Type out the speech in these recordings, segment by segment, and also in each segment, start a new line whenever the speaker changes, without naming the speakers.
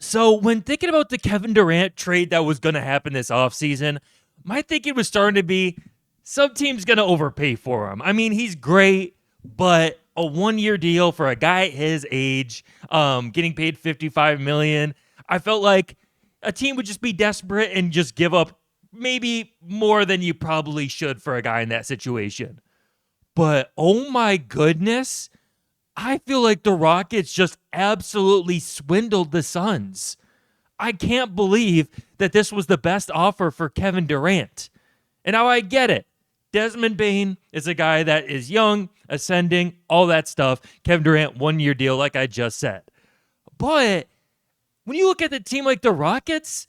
So when thinking about the Kevin Durant trade that was going to happen this offseason, my thinking was starting to be some team's going to overpay for him. I mean, he's great, but a 1-year deal for a guy at his age, getting paid $55 million, I felt like a team would just be desperate and just give up maybe more than you probably should for a guy in that situation. But oh my goodness, I feel like the Rockets just absolutely swindled the Suns. I can't believe that this was the best offer for Kevin Durant. And now I get it. Desmond Bane is a guy that is young, ascending, all that stuff. Kevin Durant, 1-year deal, like I just said. But when you look at the team like the Rockets,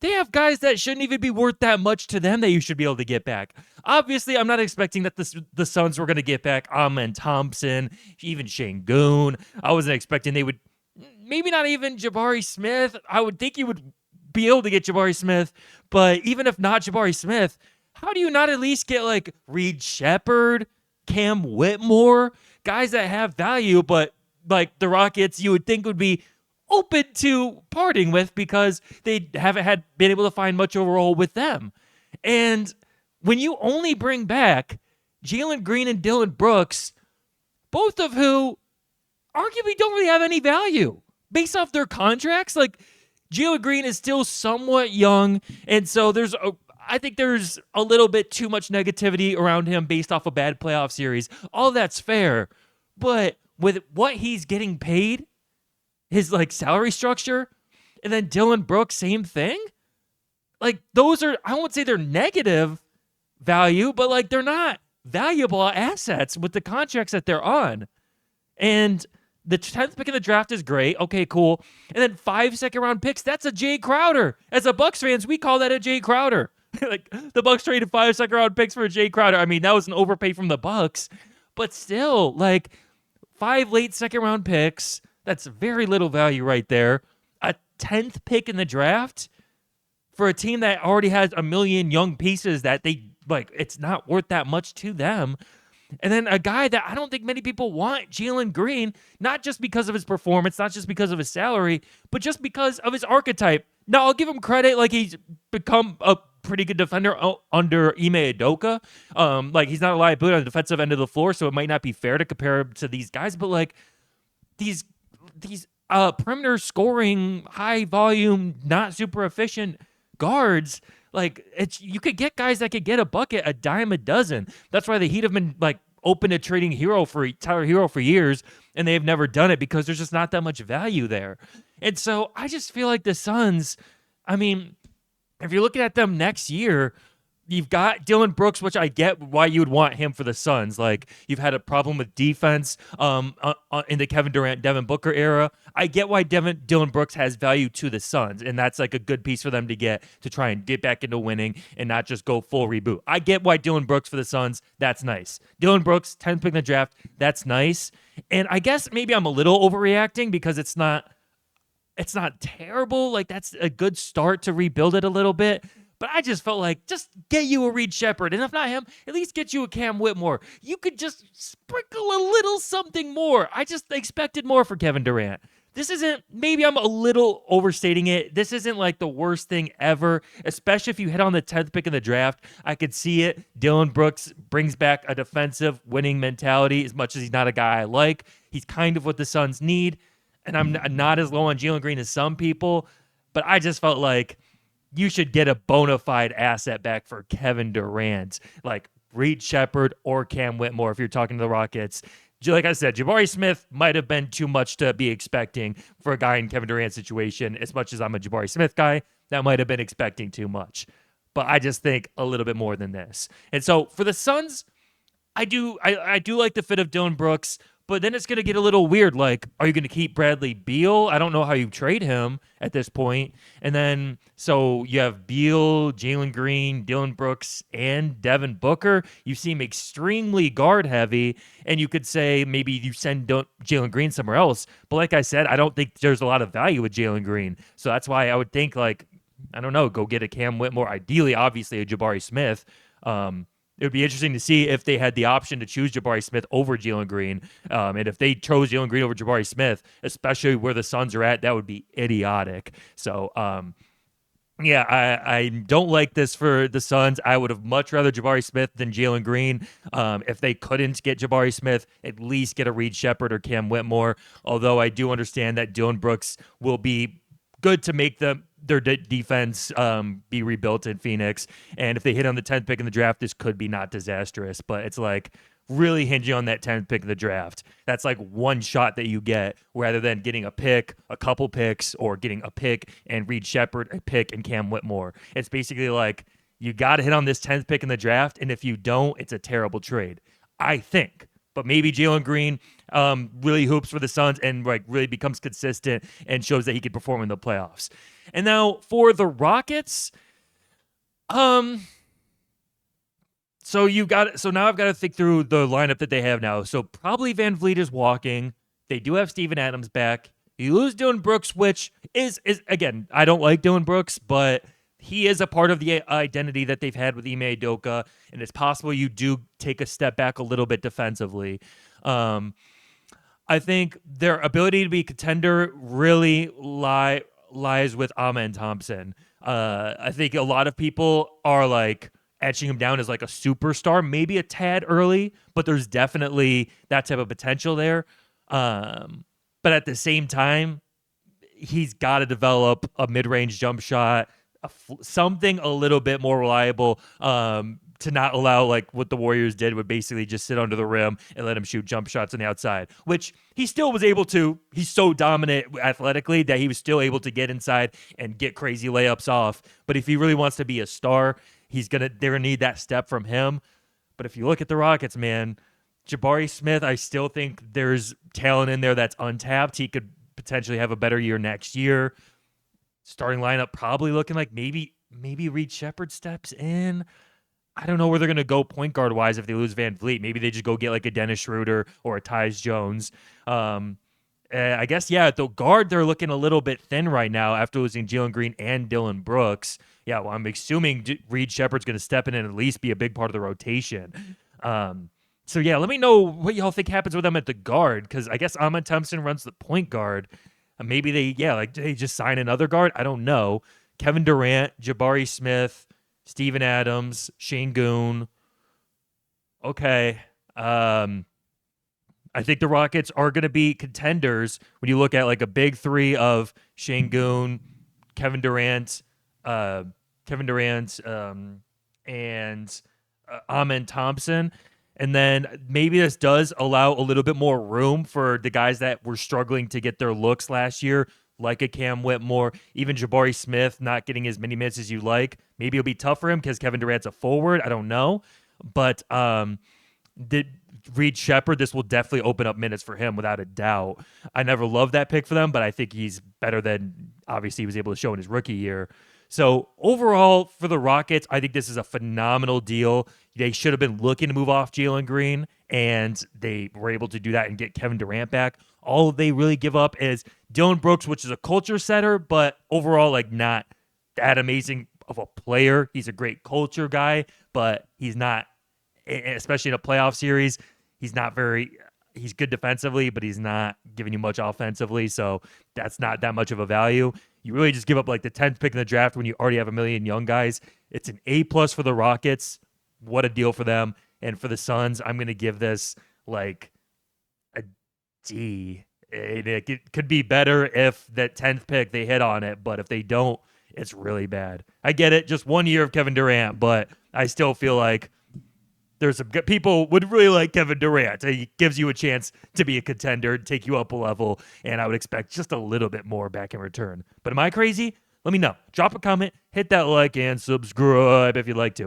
they have guys that shouldn't even be worth that much to them that you should be able to get back. Obviously, I'm not expecting that the Suns were going to get back Amen Thompson, even Şengün. I wasn't expecting they would, maybe not even Jabari Smith. I would think you would be able to get Jabari Smith, but even if not Jabari Smith, how do you not at least get like Reed Shepherd, Cam Whitmore, guys that have value, but like the Rockets you would think would be open to parting with because they haven't been able to find much of a role with them. And when you only bring back Jalen Green and Dillon Brooks, both of who arguably don't really have any value based off their contracts, like Jalen Green is still somewhat young, and so I think there's a little bit too much negativity around him based off a bad playoff series. All that's fair, but with what he's getting paid, his like salary structure, and then Dillon Brooks, same thing. Like those are, I won't say they're negative value, but like they're not valuable assets with the contracts that they're on. And the 10th pick in the draft is great. Okay, cool. And then 5 second-round picks, that's a Jay Crowder. As a Bucks fans, we call that a Jay Crowder. Like the Bucks traded 5 second-round picks for a Jay Crowder. I mean, that was an overpay from the Bucks, but still, like 5 late second-round picks. That's very little value right there. A 10th pick in the draft for a team that already has a million young pieces that they like, it's not worth that much to them. And then a guy that I don't think many people want, Jalen Green, not just because of his performance, not just because of his salary, but just because of his archetype. Now, I'll give him credit, like he's become a pretty good defender under Ime Udoka. Like he's not a liability on the defensive end of the floor, so it might not be fair to compare him to these guys, but like these perimeter scoring, high volume, not super efficient guards, like you could get guys that could get a bucket a dime a dozen. That's why the Heat have been like open to trading Tyler Hero for years, and they've never done it because there's just not that much value there. And so I just feel like the Suns, I mean, if you're looking at them next year, you've got Dillon Brooks, which I get why you would want him for the Suns. Like, you've had a problem with defense in the Kevin Durant, Devin Booker era. I get why Dillon Brooks has value to the Suns, and that's like a good piece for them to get to try and get back into winning and not just go full reboot. I get why Dillon Brooks for the Suns, that's nice. Dillon Brooks, 10th pick in the draft, that's nice. And I guess maybe I'm a little overreacting because it's not terrible. Like, that's a good start to rebuild it a little bit. But I just felt like, just get you a Reed Shepherd. And if not him, at least get you a Cam Whitmore. You could just sprinkle a little something more. I just expected more for Kevin Durant. This isn't, maybe I'm a little overstating it. This isn't like the worst thing ever, especially if you hit on the 10th pick in the draft. I could see it. Dillon Brooks brings back a defensive winning mentality as much as he's not a guy I like. He's kind of what the Suns need. And I'm not as low on Jalen Green as some people, but I just felt like you should get a bona fide asset back for Kevin Durant, like Reed Shepherd or Cam Whitmore if you're talking to the Rockets. Like I said, Jabari Smith might have been too much to be expecting for a guy in Kevin Durant's situation. As much as I'm a Jabari Smith guy, that might have been expecting too much. But I just think a little bit more than this. And so for the Suns, I do like the fit of Dillon Brooks. But then it's going to get a little weird. Like, are you going to keep Bradley Beal? I don't know how you trade him at this point. And then, so you have Beal, Jalen Green, Dillon Brooks, and Devin Booker. You seem extremely guard heavy. And you could say maybe you send Jalen Green somewhere else. But like I said, I don't think there's a lot of value with Jalen Green. So that's why I would think, like, I don't know, go get a Cam Whitmore. Ideally, obviously, a Jabari Smith. it would be interesting to see if they had the option to choose Jabari Smith over Jalen Green. And if they chose Jalen Green over Jabari Smith, especially where the Suns are at, that would be idiotic. So, yeah, I don't like this for the Suns. I would have much rather Jabari Smith than Jalen Green. If they couldn't get Jabari Smith, at least get a Reed Shepherd or Cam Whitmore. Although I do understand that Dillon Brooks will be good to make their defense be rebuilt in Phoenix. And if they hit on the 10th pick in the draft, this could be not disastrous. But it's like really hinging on that 10th pick of the draft. That's like one shot that you get rather than getting a pick, a couple picks, or getting a pick and Reed Shepherd, a pick, and Cam Whitmore. It's basically like you got to hit on this 10th pick in the draft, and if you don't, it's a terrible trade, I think. But maybe Jalen Green really hoops for the Suns and like really becomes consistent and shows that he can perform in the playoffs. And now for the Rockets, so now I've got to think through the lineup that they have now. So probably Van Vliet is walking. They do have Steven Adams back. You lose Dillon Brooks, which is again, I don't like Dillon Brooks, but he is a part of the identity that they've had with Ime Udoka, and it's possible you do take a step back a little bit defensively. I think their ability to be a contender really lies with Amen Thompson. I think a lot of people are like etching him down as like a superstar, maybe a tad early, but there's definitely that type of potential there. But at the same time, he's got to develop a mid-range jump shot, something a little bit more reliable, to not allow like what the Warriors did, would basically just sit under the rim and let him shoot jump shots on the outside, which he still was able to. He's so dominant athletically that he was still able to get inside and get crazy layups off. But if he really wants to be a star, they're gonna need that step from him. But if you look at the Rockets, man, Jabari Smith, I still think there's talent in there that's untapped. He could potentially have a better year next year. Starting lineup probably looking like maybe Reed Shepherd steps in. I don't know where they're going to go point guard wise if they lose Van Vliet. Maybe they just go get like a Dennis Schroeder or a Tyus Jones. I guess, yeah, at the guard, they're looking a little bit thin right now after losing Jalen Green and Dillon Brooks. Yeah, well, I'm assuming Reed Shepherd's going to step in and at least be a big part of the rotation. So, yeah, let me know what y'all think happens with them at the guard, because I guess Amen Thompson runs the point guard. Maybe they just sign another guard. I don't know. Kevin Durant, Jabari Smith, Steven Adams, Şengün. Okay. I think the Rockets are going to be contenders when you look at like a big three of Şengün, Kevin Durant, and Amen Thompson. And then maybe this does allow a little bit more room for the guys that were struggling to get their looks last year, like a Cam Whitmore, even Jabari Smith not getting as many minutes as you like. Maybe it'll be tough for him because Kevin Durant's a forward. I don't know. But Reed Shepherd, this will definitely open up minutes for him without a doubt. I never loved that pick for them, but I think he's better than obviously he was able to show in his rookie year. So overall, for the Rockets, I think this is a phenomenal deal. They should have been looking to move off Jalen Green, and they were able to do that and get Kevin Durant back. All they really give up is Dillon Brooks, which is a culture setter, but overall, like, not that amazing of a player. He's a great culture guy, but he's not, especially in a playoff series, he's good defensively, but he's not giving you much offensively, so that's not that much of a value. You really just give up like the 10th pick in the draft when you already have a million young guys. It's an A+ for the Rockets. What a deal for them. And for the Suns, I'm going to give this like a D. It could be better if that 10th pick, they hit on it, but if they don't, it's really bad. I get it, just 1 year of Kevin Durant, but I still feel like there's some people would really like Kevin Durant. He gives you a chance to be a contender, take you up a level, and I would expect just a little bit more back in return. But am I crazy? Let me know. Drop a comment, hit that like, and subscribe if you'd like to.